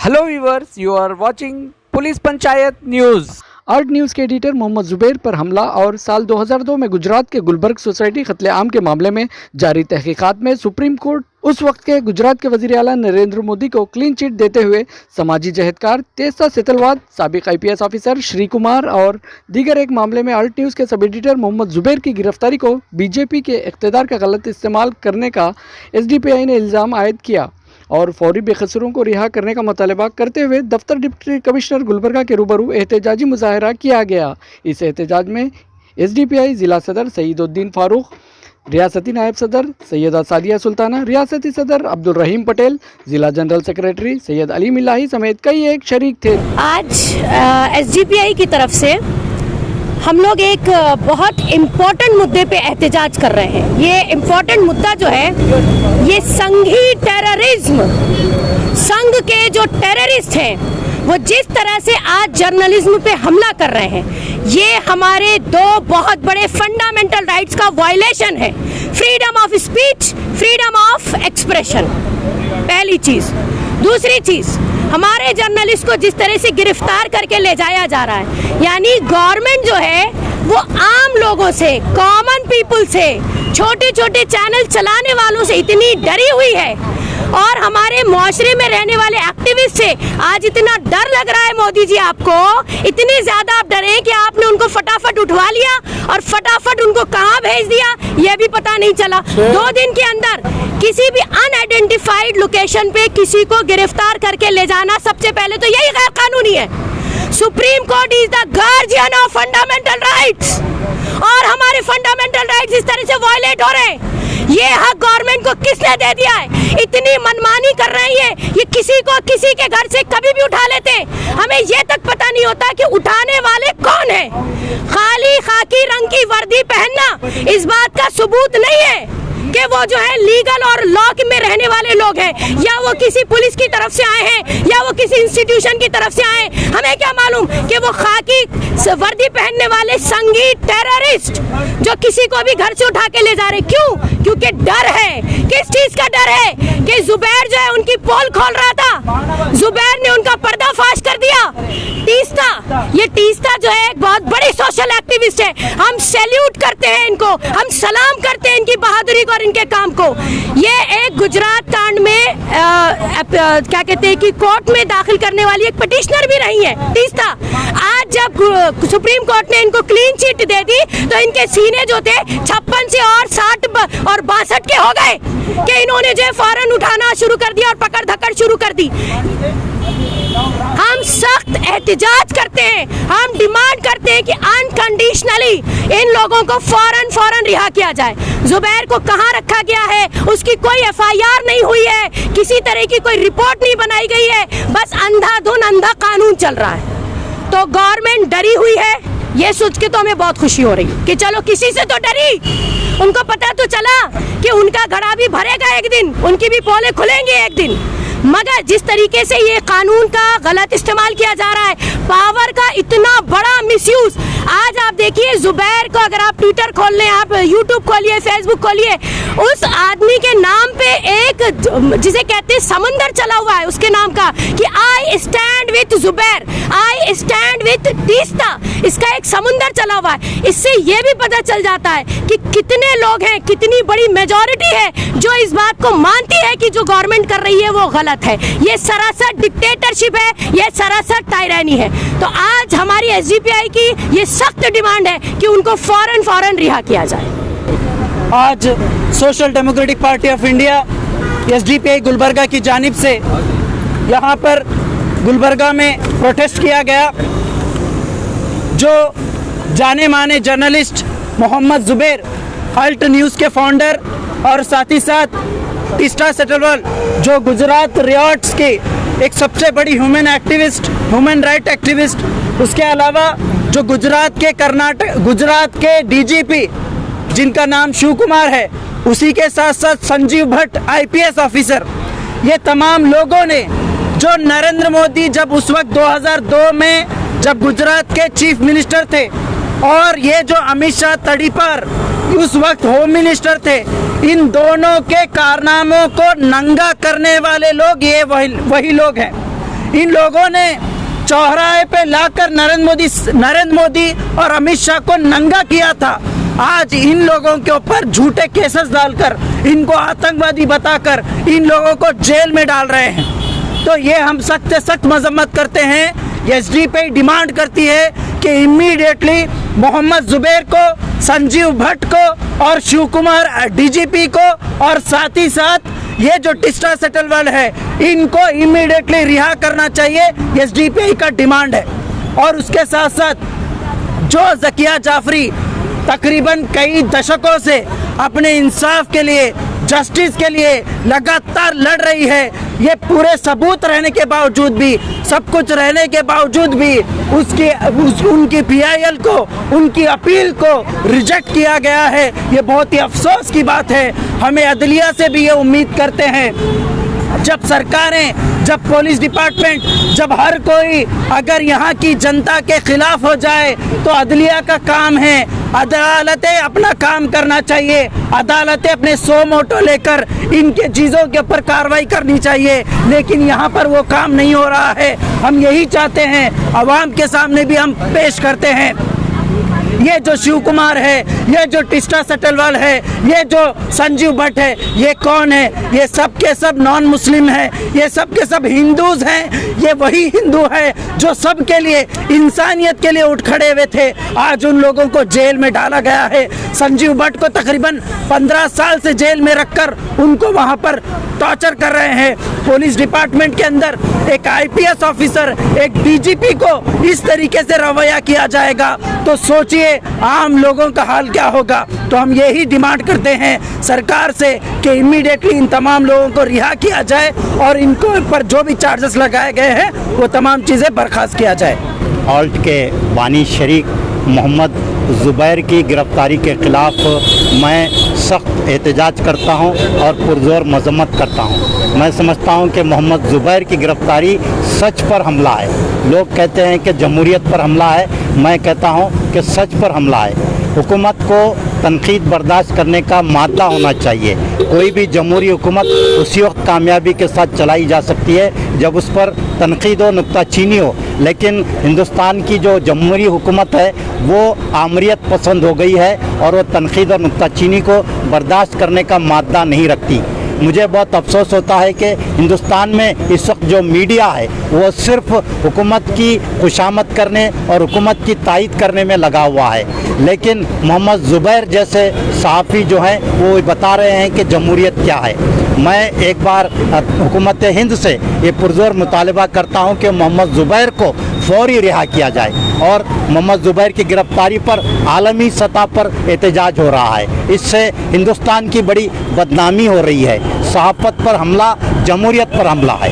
Hello viewers, you are watching police panchayat news. Alt News के editor Mohammed Zubair पर हमला और साल 2002 में गुजरात के गुलबर्ग सोसाइटी कत्लेआम के मामले में जारी तहकीकात में सुप्रीम कोर्ट उस वक्त के गुजरात के वज़ीर आला नरेंद्र मोदी को क्लीन चिट देते हुए समाजी जहदकार तेजसा सेतलवाद, साबिक IPS ऑफिसर श्री कुमार और दीगर एक मामले में आर्ट न्यूज़ के सब एडिटर मोहम्मद जुबैर की गिरफ्तारी को बीजेपी के इख्तियार का गलत इस्तेमाल करने का SDPI ने इल्ज़ाम आयद किया और फौरी बेकसूरों को रिहा करने का मुतालबा करते हुए दफ्तर डिप्टी कमिश्नर गुलबर्गा के रूबरू एहतजाजी मुजाहरा किया गया। इस एहतजाज में SDPI ज़िला सदर सईदुद्दीन फारूक, रियासती नायब सदर सैयदा सादिया सुल्ताना, रियासती सदर अब्दुल रहीम पटेल, ज़िला जनरल सेक्रेटरी सैयद अली मिल्लाही समेत कई एक शरीक थे। आज SDPI की तरफ से हम लोग एक बहुत इम्पोर्टेंट मुद्दे पे एहतजाज कर रहे हैं। ये इम्पोर्टेंट मुद्दा जो है ये संघी टेररिज्म, संघ के जो टेररिस्ट हैं वो जिस तरह से आज जर्नलिज्म पे हमला कर रहे हैं, ये हमारे दो बहुत बड़े फंडामेंटल राइट्स का वायलेशन है। Freedom of speech, freedom of expression, पहली चीज़। दूसरी चीज़, हमारे जर्नलिस्ट को जिस तरह से गिरफ्तार करके ले जाया जा रहा है, यानी गवर्नमेंट जो है वो आम लोगों से, कॉमन पीपल से, छोटे छोटे चैनल चलाने वालों से इतनी डरी हुई है और हमारे मुआशरे में रहने वाले एक्टिविस्ट से आज इतना डर लग रहा है। मोदी जी आपको इतनी ज़्यादा आप डरे कि आपने उनको फटाफट उठवा लिया और फटाफट उनको कहाँ भेज दिया ये भी पता नहीं चला। 2 दिन के अंदर किसी भी अनआइडेंटिफाइड लोकेशन पे किसी को गिरफ्तार करके ले जाना, सबसे पहले तो यही गैर कानूनी है। Supreme court is the guardian of fundamental rights और हमारे फंडामेंटल राइट्स इस तरह से वायलेट हो रहे हैं। ये हक गवर्नमेंट को किसने दे दिया है? इतनी मनमानी कर रही है, ये किसी को किसी के घर से कभी भी उठा लेते हैं। हमें ये तक पता नहीं होता कि उठाने वाले कौन है। खाली खाकी रंग की वर्दी पहनना इस बात का सबूत नहीं है कि वो जो है लीगल और लॉ में रहने वाले लोग हैं, या वो किसी पुलिस की तरफ से आए हैं या वो किसी इंस्टीट्यूशन की तरफ से आए। हमें क्या मालूम कि वो खाकी वर्दी पहनने वाले संघी टेररिस्ट जो किसी को भी घर से उठा के ले जा रहे। क्यों? क्योंकि डर है। किस चीज का डर है? कि जुबैर जो है उनकी पोल खोल रहा था, जुबैर ने उनका पर्दाफाश कर दिया। तीस्ता, ये तीस्ता जो है एक बहुत बड़ी सोशल एक्टिविस्ट है। हम सैल्यूट करते हैं इनको, हम सलाम करते हैं इनकी बहादुरी को और इनके काम को। ये एक गुजरात कांड में क्या कहते हैं कि कोर्ट में दाखिल करने वाली एक पिटिशनर भी रही है तीस्ता। आज जब सुप्रीम कोर्ट ने इनको क्लीन चिट दे दी तो इनके सीने जो थे 56 से और 60 और 62 के हो गए कि इन्होंने जो फौरन उठाना शुरू कर दिया और पकड़ धकड़ शुरू कर दी। हम सख्त एहतजाज करते हैं, हम डिमांड करते हैं कि अनकंडीशनली इन लोगों को फौरन रिहा किया जाए। जुबैर को कहाँ रखा गया है? उसकी कोई FIR नहीं हुई है, किसी तरह की कोई रिपोर्ट नहीं बनाई गई है, बस अंधाधुन अंधा कानून चल रहा है। तो गवर्नमेंट डरी हुई है, ये सोच के तो हमें बहुत खुशी हो रही है कि चलो किसी से तो डरी। उनको पता तो चला कि उनका घड़ा भी भरेगा एक दिन, उनकी भी पोलें खुलेंगी एक दिन। मगर जिस तरीके से ये कानून का गलत इस्तेमाल किया जा रहा है, पावर का इतना बड़ा मिसयूज। आज आप देखिए जुबैर को, अगर आप ट्विटर खोल लें, आप यूट्यूब खोलिए, फेसबुक खोलिए, उस आदमी के नाम पे एक जिसे कहते हैं समंदर चला हुआ है उसके नाम का कि I stand with Zubair, I stand with Teesta. इसका एक समुंदर चला हुआ है। इससे ये भी पता चल जाता है कि कितने लोग हैं, कितनी बड़ी मेजॉरिटी है जो इस बात को मानती है कि जो गवर्नमेंट कर रही है वो गलत है। ये सरासर डिक्टेटरशिप है, ये सरासर टायरानी है। तो आज हमारी SDPI की ये सख्त डिमांड है कि उनको फौरन रिहा किया जाए। आज social democratic party of India SDPI Gulbarga की जानिब से यहाँ पर गुलबर्गा में प्रोटेस्ट किया गया। जो जाने माने journalist Mohammed Zubair, Alt News के फाउंडर, और साथ ही साथ तीस्ता सेतलवाद जो गुजरात रियॉट्स के एक सबसे बड़ी ह्यूमन राइट एक्टिविस्ट, उसके अलावा जो गुजरात के DGP जिनका नाम शिव कुमार है, उसी के साथ साथ संजीव भट्ट IPS ऑफिसर, ये तमाम लोगों ने जो नरेंद्र मोदी जब उस वक्त 2002 में जब गुजरात के चीफ मिनिस्टर थे और ये जो अमित शाह तड़ीपार उस वक्त होम मिनिस्टर थे, इन दोनों के कारनामों को नंगा करने वाले लोग ये वही लोग हैं। इन लोगों ने चौराहे पे लाकर नरेंद्र मोदी और अमित शाह को नंगा किया था। आज इन लोगों के ऊपर झूठे केसेस डालकर, इनको आतंकवादी बताकर इन लोगों को जेल में डाल रहे हैं। तो ये हम सख्त से सख्त मजम्मत करते हैं। एसडीपीआई डिमांड करती है कि इमीडिएटली मोहम्मद जुबैर को, संजीव भट्ट को और शिव कुमार डीजीपी को और साथ ही साथ ये जो टिस्टा सेटलमेंट है इनको इमीडिएटली रिहा करना चाहिए, एसडीपीआई का डिमांड है। और उसके साथ साथ जो ज़किया जाफरी तकरीबन कई दशकों से अपने इंसाफ के लिए, जस्टिस के लिए लगातार लड़ रही है, ये पूरे सबूत रहने के बावजूद भी, सब कुछ रहने के बावजूद भी उनकी पीआईएल को, उनकी अपील को रिजेक्ट किया गया है। ये बहुत ही अफसोस की बात है। हमें अदलिया से भी ये उम्मीद करते हैं, जब सरकारें, जब पुलिस डिपार्टमेंट, जब हर कोई अगर यहाँ की जनता के खिलाफ हो जाए तो अदलिया का काम है, अदालतें अपना काम करना चाहिए। अदालतें अपने सो मोटो लेकर इनके चीज़ों के ऊपर कार्रवाई करनी चाहिए, लेकिन यहाँ पर वो काम नहीं हो रहा है। हम यही चाहते हैं, आवाम के सामने भी हम पेश करते हैं, ये जो शिव कुमार है, ये जो टिस्टा सेटलवाल है, ये जो संजीव भट्ट है, ये कौन है? ये सब के सब नॉन मुस्लिम हैं, ये सब के सब हिंदूज हैं। ये वही हिंदू है जो सब के लिए, इंसानियत के लिए उठ खड़े हुए थे। आज उन लोगों को जेल में डाला गया है। संजीव भट्ट को तकरीबन 15 साल से जेल में रखकर उनको वहाँ पर टॉर्चर कर रहे हैं। पुलिस डिपार्टमेंट के अंदर एक आईपीएस ऑफिसर, एक डीजीपी को इस तरीके से रवैया किया जाएगा तो सोचिए आम लोगों का हाल क्या होगा। तो हम यही डिमांड करते हैं सरकार से कि इमीडिएटली इन तमाम लोगों को रिहा किया जाए और इनको पर जो भी चार्जेस लगाए गए हैं वो तमाम चीज़ें बर्खास्त किया जाए। ऑल्ट के बानी शरीक मोहम्मद जुबैर की गिरफ्तारी के खिलाफ मैं सख्त एहतजाज करता हूं और पुरजोर मजम्मत करता हूं। मैं समझता हूं कि मोहम्मद जुबैर की गिरफ्तारी सच पर हमला है। लोग कहते हैं कि जमहूरियत पर हमला है, मैं कहता हूं कि सच पर हमला है। हुकूमत को तनकीद बर्दाश्त करने का मादा होना चाहिए। कोई भी जमहूरी हुकूमत उसी वक्त कामयाबी के साथ चलाई जा सकती है जब उस पर तनकीद हो, नुक्ताचीनी हो। लेकिन हिंदुस्तान की जो जमहूरी हुकूमत है वो आमरीत पसंद हो गई है और वो तनकीद और नुक्ताचीनी को बर्दाश्त करने का मादा नहीं रखती। मुझे बहुत अफसोस होता है कि हिंदुस्तान में इस वक्त जो मीडिया है वो सिर्फ हुकूमत की खुशामद करने और हुकूमत की तायद करने में लगा हुआ है, लेकिन मोहम्मद जुबैर जैसे सहाफ़ी जो हैं वो बता रहे हैं कि जमहूरियत क्या है। मैं एक बार हुकूमत हिंद से ये पुरजोर मुतालबा करता हूँ कि मोहम्मद जुबैर को फौरी रिहा किया जाए और मोहम्मद जुबैर की गिरफ्तारी पर आलमी सतह पर एहतजाज हो रहा है। इससे हिंदुस्तान की बड़ी बदनामी हो रही है। सहाफ़त पर हमला जमहूरियत पर हमला है।